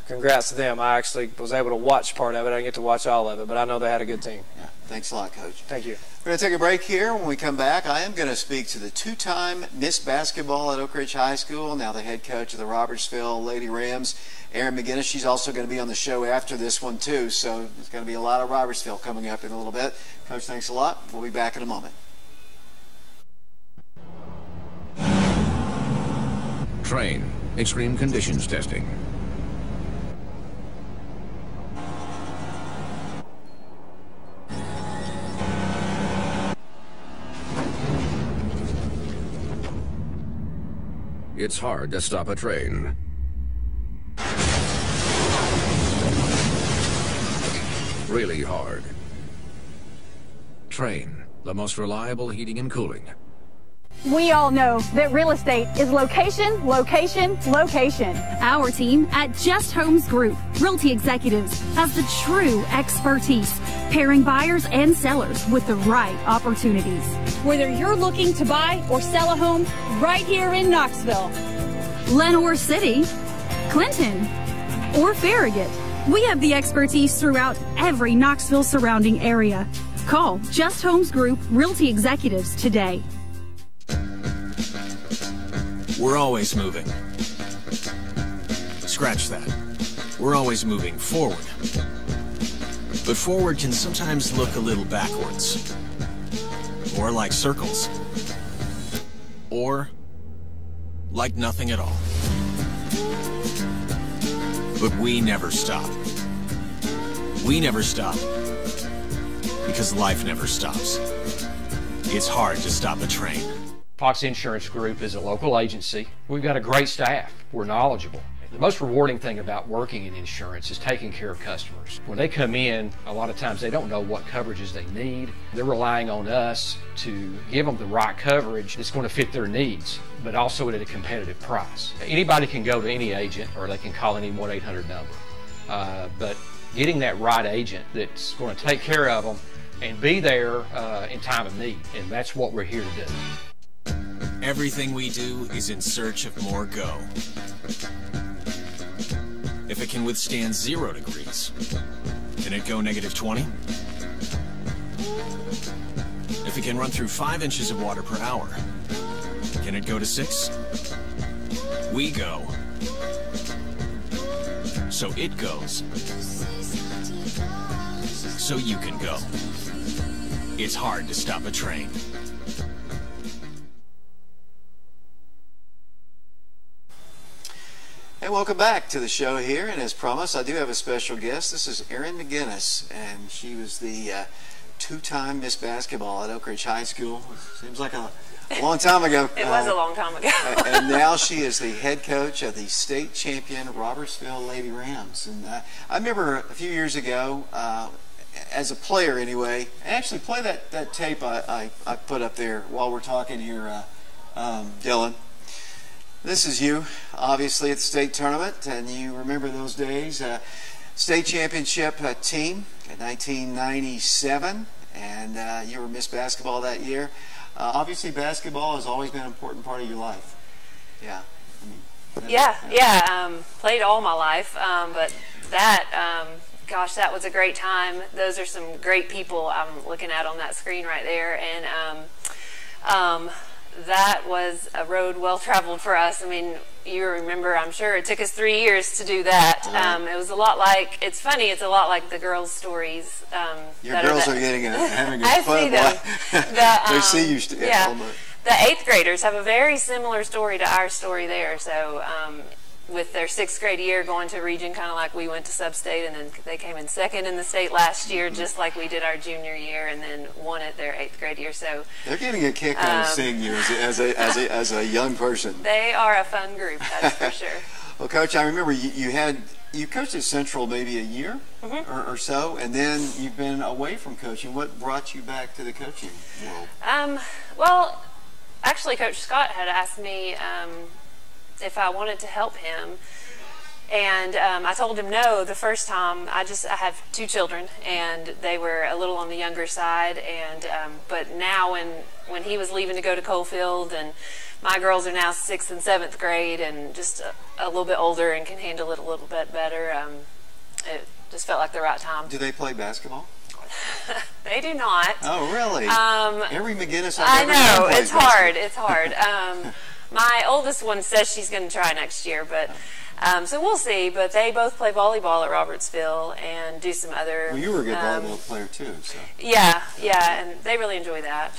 congrats to them. I actually was able to watch part of it. I didn't get to watch all of it, but I know they had a good team. Yeah. Thanks a lot, Coach. Thank you. We're going to take a break here. When we come back, I am going to speak to the 2-time Miss Basketball at Oak Ridge High School, now the head coach of the Robertsville Lady Rams, Erin McGinnis. She's also going to be on the show after this one, too, so there's going to be a lot of Robertsville coming up in a little bit. Coach, thanks a lot. We'll be back in a moment. Train. Extreme conditions testing. It's hard to stop a train. Really hard. Train, the most reliable heating and cooling. We all know that real estate is location, location, location. Our team at Just Homes Group Realty Executives has the true expertise, pairing buyers and sellers with the right opportunities. Whether you're looking to buy or sell a home right here in Knoxville, Lenoir City, Clinton, or Farragut, we have the expertise throughout every Knoxville surrounding area. Call Just Homes Group Realty Executives today. We're always moving. Scratch that. We're always moving forward. But forward can sometimes look a little backwards. Or like circles. Or like nothing at all. But we never stop. We never stop. Because life never stops. It's hard to stop a train. Fox Insurance Group is a local agency. We've got a great staff. We're knowledgeable. The most rewarding thing about working in insurance is taking care of customers. When they come in, a lot of times they don't know what coverages they need. They're relying on us to give them the right coverage that's going to fit their needs, but also at a competitive price. Anybody can go to any agent or they can call any 1-800 number. But getting that right agent that's going to take care of them and be there in time of need, and that's what we're here to do. Everything we do is in search of more go. If it can withstand 0 degrees, can it go -20? If it can run through 5 inches of water per hour, can it go to 6? We go. So it goes. So you can go. It's hard to stop a train. And welcome back to the show here. And as promised, I do have a special guest. This is Erin McGinnis, and she was the two-time Miss Basketball at Oak Ridge High School. Seems like a long time ago. It was a long time ago. And now she is the head coach of the state champion Robertsville Lady Rams. And I remember a few years ago, as a player anyway, I actually play that tape I put up there while we're talking here, Dylan. This is you, obviously, at the state tournament, and you remember those days. State championship team in 1997, and you were Miss Basketball that year. Obviously, basketball has always been an important part of your life. Yeah. Played all my life, but that, gosh, that was a great time. Those are some great people I'm looking at on that screen right there, and that was a road well traveled for us. I mean, you remember, I'm sure it took us 3 years to do that. It was a lot like, it's funny, it's a lot like the girls' stories. Your girls are having a I fun see them. They see you. Yeah. The 8th graders have a very similar story to our story there. So with their 6th grade year going to region, kind of like we went to sub-state, and then they came in 2nd in the state last year, just like we did our junior year, and then won it their 8th grade year. So they're getting a kick out of seeing you as a young person. They are a fun group, that's for sure. Well, Coach, I remember you coached at Central maybe a year or so, and then you've been away from coaching. What brought you back to the coaching world? Well, actually, Coach Scott had asked me if I wanted to help him, and I told him no the first time. I have 2 children, and they were a little on the younger side, and but now when he was leaving to go to Coalfield, and my girls are now 6th and 7th grade and just a little bit older and can handle it a little bit better, it just felt like the right time. Do they play basketball? They do not. Oh, really? Every McGinnis I I've ever know, known it's plays hard. It's hard. My oldest one says she's going to try next year, but so we'll see. But they both play volleyball at Robertsville and do some other. Well, you were a good volleyball player too, so. Yeah, and they really enjoy that.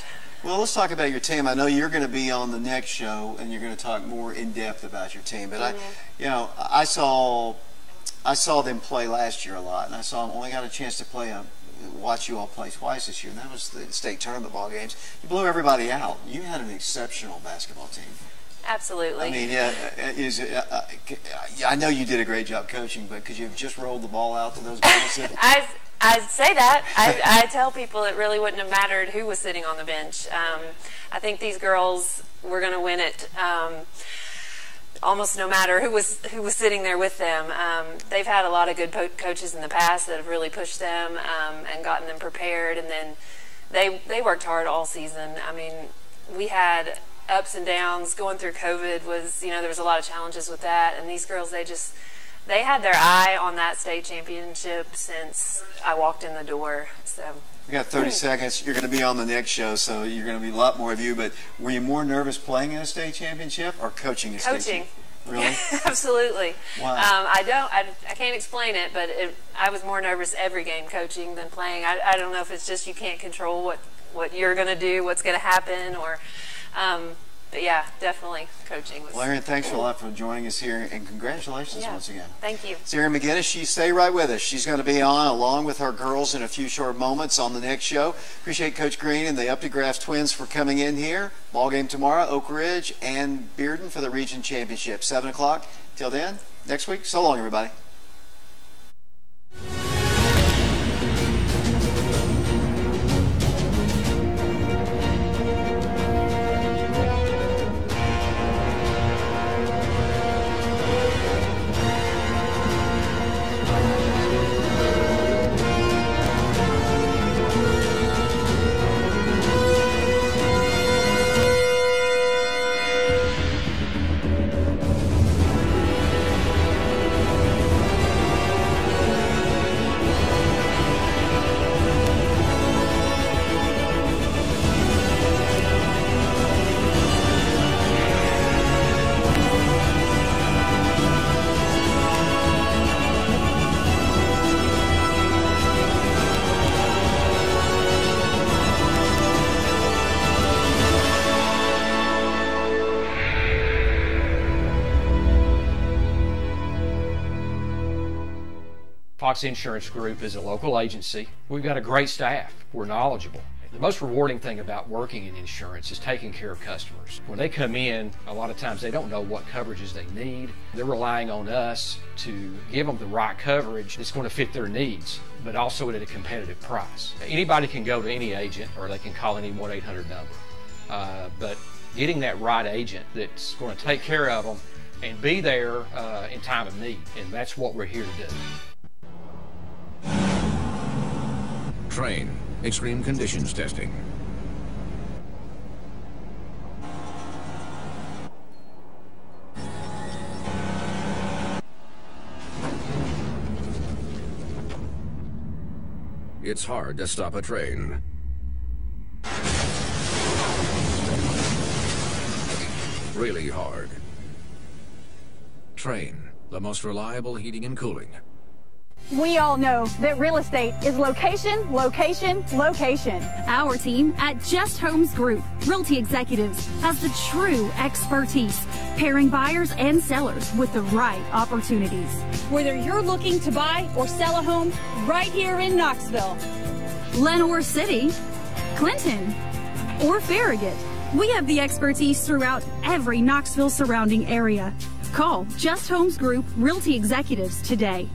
Well, let's talk about your team. I know you're going to be on the next show, and you're going to talk more in depth about your team. But I saw them play last year a lot, and I only got a chance to watch you all play twice this year, and that was the state tournament ball games. You blew everybody out. You had an exceptional basketball team. Absolutely. I mean, I know you did a great job coaching, but could you have just rolled the ball out to those guys? I say that. I tell people it really wouldn't have mattered who was sitting on the bench. I think these girls were going to win it almost no matter who was sitting there with them. They've had a lot of good coaches in the past that have really pushed them and gotten them prepared, and then they worked hard all season. I mean, we had ups and downs. Going through COVID was, there was a lot of challenges with that, and these girls, they had their eye on that state championship since I walked in the door. So we got 30 seconds. You're going to be on the next show, so you're going to be a lot more of you. But were you more nervous playing in a state championship or coaching a state championship? Really? Absolutely. Wow. I can't explain it, but I was more nervous every game coaching than playing. I don't know if it's just you can't control what you're going to do, what's going to happen, or but yeah, definitely coaching was. Larry, thanks a lot for joining us here, and congratulations once again. Thank you. Sarah McGinnis, stay right with us. She's going to be on along with her girls in a few short moments on the next show. Appreciate Coach Green and the Updegraft twins for coming in here. Ball game tomorrow, Oak Ridge and Bearden for the region championship, 7 o'clock. Till then, next week. So long, everybody. Fox Insurance Group is a local agency. We've got a great staff. We're knowledgeable. The most rewarding thing about working in insurance is taking care of customers. When they come in, a lot of times they don't know what coverages they need. They're relying on us to give them the right coverage that's going to fit their needs, but also at a competitive price. Anybody can go to any agent, or they can call any 1-800 number. But getting that right agent that's going to take care of them and be there in time of need, and that's what we're here to do. Train. Extreme conditions testing. It's hard to stop a train. Really hard. Train. The most reliable heating and cooling. We all know that real estate is location, location, location. Our team at Just Homes Group Realty Executives has the true expertise, pairing buyers and sellers with the right opportunities. Whether you're looking to buy or sell a home right here in Knoxville, Lenoir City, Clinton, or Farragut, we have the expertise throughout every Knoxville surrounding area. Call Just Homes Group Realty Executives today.